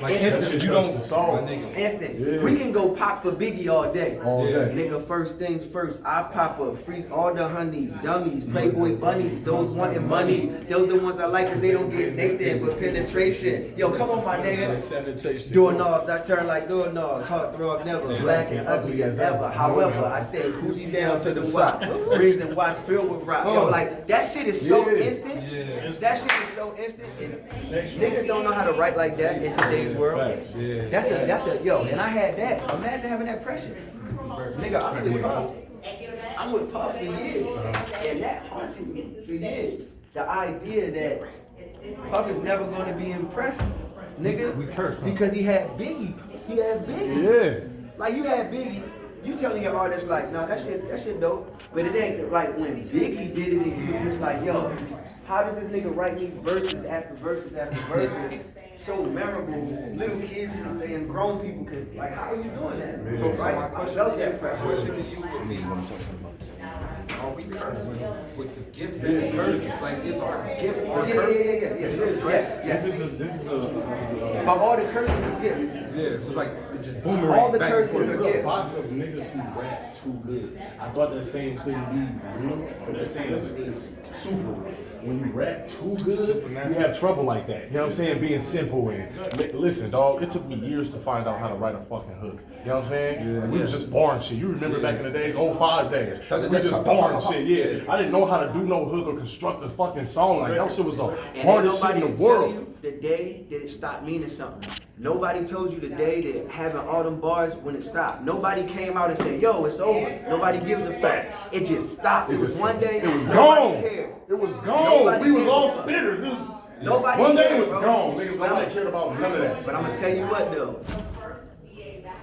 Like instant, you don't instant. Yeah. We can go pop for Biggie all day. Nigga, first things first, I pop up, freak all the honeys, dummies, Playboy bunnies, those wanting money. Those the ones I like cause they don't get naked with penetration. Yo, come on my nigga. Doorknobs, I turn like doorknobs. Heart throb never, black and ugly as ever. However, I say Gucci down to the spot. Reason watch filled with rock. Yo, like that shit is so instant. That shit is so instant. And niggas don't know how to write like that in today's world. That's a yo, and I had that. Imagine having that pressure. Nigga, I'm with Puff for years. And that haunted me for years. The idea that Puff is never gonna be impressed, nigga. Because he had Biggie. He had Biggie. Yeah. Like you had Biggie. You telling your artist like, nah, that shit dope. But it ain't like when Biggie did it, he was just like, yo, how does this nigga write these verses after verses after verses so memorable? Little kids can say and grown people can, like, how are you doing that? So my question to you would be, are we cursing with the gift that is cursed? Like, is our gift or curse? Yeah. This is but all the curses are gifts. Yeah, so like, it just boomerang. All the curses are gifts. There's a box of niggas who rap too good. I thought that same thing be real, but that saying is super. When you rap too good, you have trouble like that. You know what I'm saying? Being simple and listen, dog. It took me years to find out how to write a fucking hook. You know what I'm saying? Yeah, we was just born shit. You remember back in the days, 05 days. We just born shit. Yeah, I didn't know how to do no hook or construct a fucking song. Like that shit was the hardest shit in the world. The day that it stopped meaning something. Nobody told you the day that having all them bars when it stopped. Nobody came out and said, yo, it's over. Nobody gives a fuck. It just stopped. It was one day. It was gone. It was gone. We was all spitters. It was nobody. One day it was gone. Niggas nobody cared about none of that. But I'm gonna tell you what though.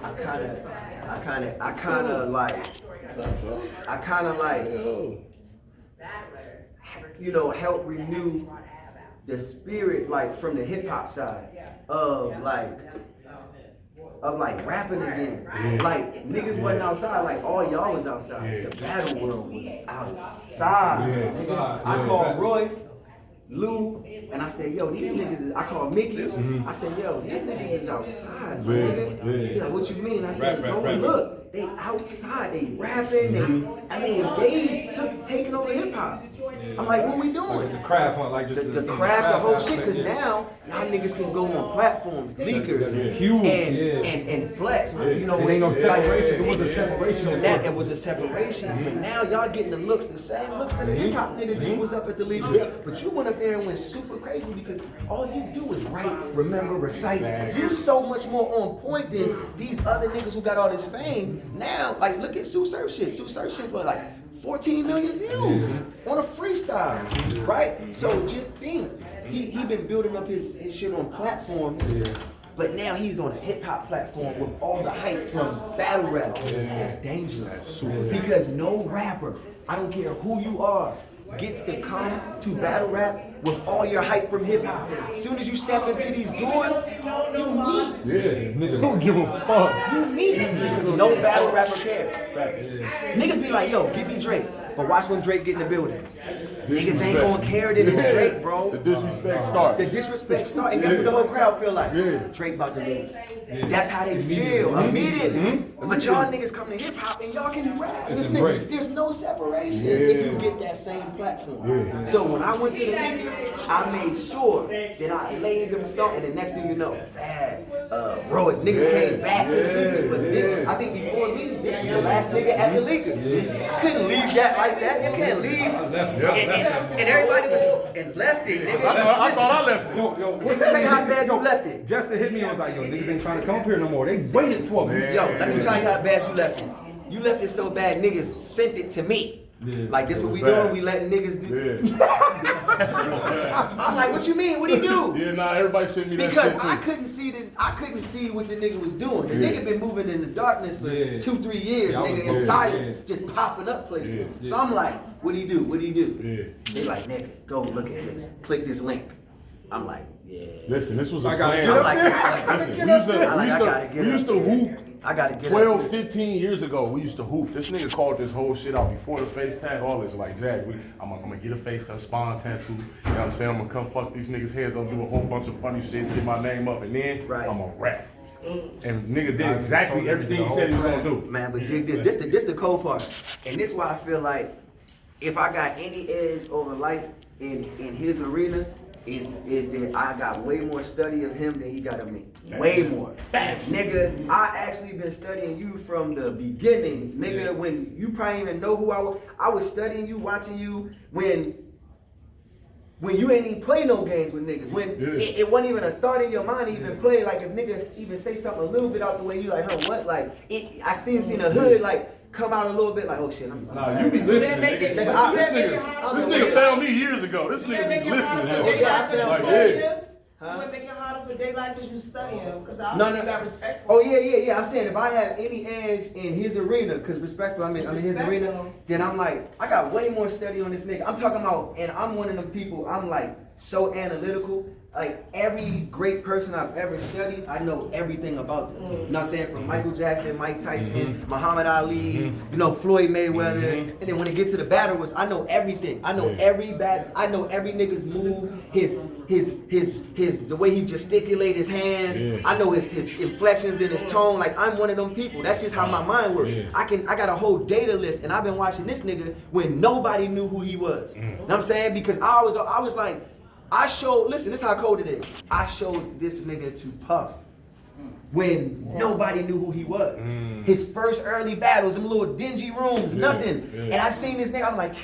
I kinda like, you know, help renew the spirit, like from the hip hop side of rapping again. Like niggas wasn't outside, like all y'all was outside. The battle world was outside. I called Royce, Lou, and I said, yo, these niggas is, I called Mickey. I said, yo, these niggas is outside, nigga. He's like, what you mean? I said, yo, look, they outside, they rapping, they taking over hip hop. I'm like, what we doing? Like the craft, like just the craft, the whole shit. Cause now y'all niggas can go on platforms, leakers, and flex. You know, it ain't no separation. It was a separation. So that it was a separation. But now y'all getting the looks, the same looks that a hip hop nigga just was up at the leaker. But you went up there and went super crazy because all you do is write, remember, recite. You so much more on point than these other niggas who got all this fame. Now, like, look at Sue Surf shit. Sue Surf shit was like 14 million views on a freestyle, right? So just think, he been building up his shit on platforms, but now he's on a hip hop platform with all the hype from battle rap. That's dangerous because no rapper, I don't care who you are, gets to come to battle rap with all your hype from hip hop. As soon as you step into these doors, you meet. Yeah, nigga don't give a fuck. You meet because no battle rapper cares. Niggas be like, yo, give me Drake. But watch when Drake get in the building. Niggas ain't gonna care that it's Drake, bro. The disrespect starts. The disrespect starts. And guess what the whole crowd feel like? Drake about to lose. That's how they feel. Immediately. But y'all niggas come to hip hop and y'all can rap. There's no separation if you get that same platform. So when I went to the Lakers, I made sure that I laid them start. And the next thing you know, Royce, niggas came back to the Lakers. But then, I think before me, this was the last nigga at the Lakers. Couldn't leave that like that. You can't leave. And everybody was and left it, nigga. I thought I left it. Yo, say how bad you left it. Justin hit me and was like, yo, niggas ain't trying to come up here no more. They waited for me. Yo, let me tell you how bad you left it. You left it so bad, niggas sent it to me. Like, this what we doing, we letting niggas do. I'm like, what you mean? What'd he do? Yeah, nah, everybody sent me that because shit too. I couldn't see what the nigga was doing. The nigga been moving in the darkness for 2-3 years, nigga, in silence, just popping up places. So I'm like, what'd he do? What'd he do? They like, nigga, go look at this. Click this link. I'm like, yeah. Listen, this was a plan. We used to hoop I gotta get 12, up. 15 years ago, we used to hoop. This nigga called this whole shit out before the face tag, all this. Like, Jag, I'm gonna get a face spawn tattoo. You know what I'm saying? I'm gonna come fuck these niggas' heads up, do a whole bunch of funny shit, get my name up, and then I'm gonna rap. And nigga did exactly everything he said he was gonna do. Man, but dig this. This the cold part. And this why I feel like if I got any edge over Light in his arena, is that I got way more study of him than he got of me. Way more. Facts. Nigga, I actually been studying you from the beginning. Nigga, when you probably even know who I was. I was studying you, watching you when you ain't even play no games with niggas. When it wasn't even a thought in your mind to even play. Like if niggas even say something a little bit out the way, you like, huh, what? Like I seen a hood like come out a little bit like, oh shit, Nah, you be listening, nigga. This nigga found me years ago. This nigga be listening. You would make it harder for Daylyt because you studying him. Because I No. got respect for him. Oh yeah. I'm saying if I have any edge in his arena, because respectful, I'm in his arena, then I'm like, I got way more study on this nigga. I'm talking about, and I'm one of them people, I'm like so analytical. Like every great person I've ever studied, I know everything about them. You know what I'm saying? From Michael Jackson, Mike Tyson, Muhammad Ali, you know, Floyd Mayweather. And then when it gets to the battlers, I know everything. I know every I know every nigga's move, his the way he gesticulate his hands. I know his inflections and his tone. Like I'm one of them people. That's just how my mind works. I got a whole data list, and I've been watching this nigga when nobody knew who he was. You know what I'm saying? Because I was like, listen, this is how cold it is. I showed this nigga to Puff when nobody knew who he was. His first early battles, them little dingy rooms, nothing. And I seen this nigga, I'm like,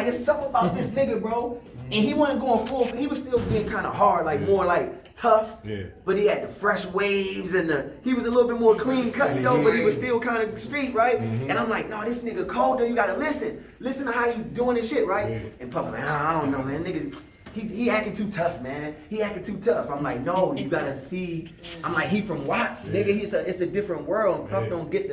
there's something about this nigga, bro. And he wasn't going full, he was still being kind of hard, like more like tough. But he had the fresh waves and he was a little bit more clean cut though, but he was still kind of street, right? And I'm like, no, this nigga cold though, you gotta listen. Listen to how you doing this shit, right? And Puff was like, I don't know, man, niggas. He acting too tough, man. He acting too tough. I'm like, no, you gotta see. I'm like, he from Watts, nigga. It's a different world. And Puff don't get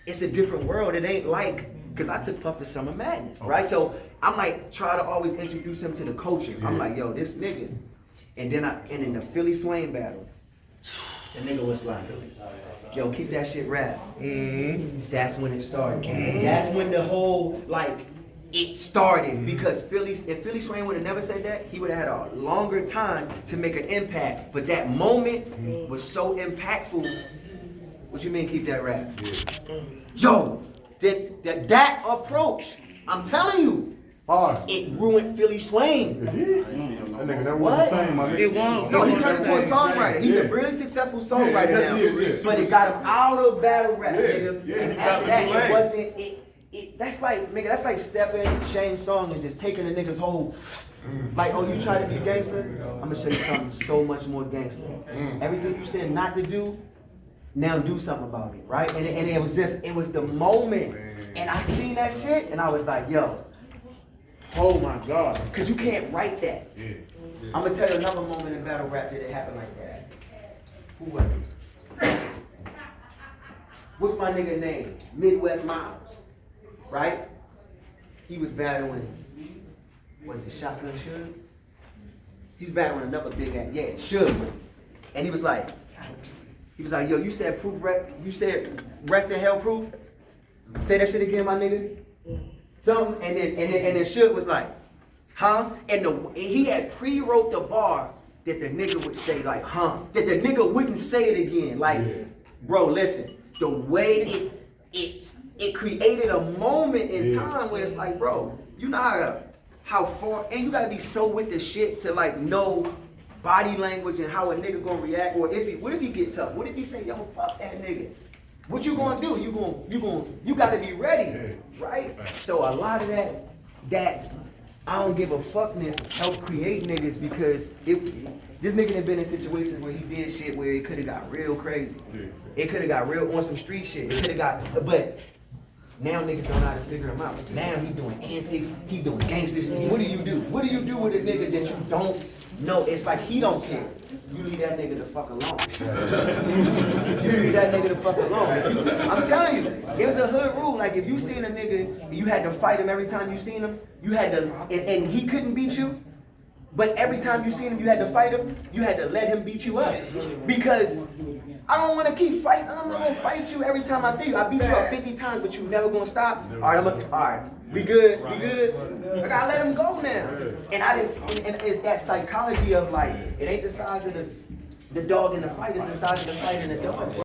it's a different world. It ain't like, cause I took Puff to Summer Madness, right? So I'm like, try to always introduce him to the culture. I'm like, yo, this nigga. And then in the Philly Swain battle, the nigga was like, yo, keep that shit wrapped. And that's when it started. That's when the whole it started, because if Philly Swain would have never said that, he would have had a longer time to make an impact. But that moment was so impactful. What you mean keep that rap? Yo, that approach, I'm telling you, it ruined Philly Swain. That nigga, that wasn't the same, my nigga. It won't. No, he turned into a songwriter. He's a really successful songwriter now. But it got him out of battle rap, nigga. And after that, it wasn't. That's like, nigga, that's like stepping Shane's song and just taking a nigga's whole, like, oh, you try to be gangster? I'm gonna show you something so much more gangster. Everything you said not to do, now do something about it, right? And it was the moment. And I seen that shit and I was like, yo, oh my God. Cause you can't write that. I'm gonna tell you another moment in battle rap that it happened like that. Who was it? What's my nigga name? Midwest Miles. Right? He was battling, was it Shotgun Suge? He was battling another big ass, Suge. And he was like, yo, you said rest in hell proof? Say that shit again, my nigga. Something, and then Suge was like, huh? And he had pre-wrote the bars that the nigga would say like, huh? That the nigga wouldn't say it again. Like, bro, listen, the way it created a moment in time where it's like, bro, you know how far, and you gotta be so with the shit to like know body language and how a nigga gonna react. Or what if he get tough? What if he say, yo, fuck that nigga? What you gonna do? You gotta be ready, right? So a lot of that I don't give a fuckness help create niggas, because this nigga done been in situations where he did shit where it could have got real crazy. It could have got real on some street shit. It could have got, but now niggas don't know how to figure him out. Now he doing antics, he doing gangster shit. What do you do? What do you do with a nigga that you don't know? It's like he don't care. You leave that nigga the fuck alone. You leave that nigga the fuck alone. I'm telling you, it was a hood rule. Like if you seen a nigga, you had to fight him every time you seen him. You had to, and he couldn't beat you. But every time you seen him, you had to fight him. You had to let him beat you up, because I don't want to keep fighting. I'm not gonna fight you every time I see you. I beat you up 50 times, but you never gonna stop. All right, all right. We good. We good. I gotta let him go now. And I just, and it's that psychology of like, it ain't the size of the dog in the fight. It's the size of the fight in the dog.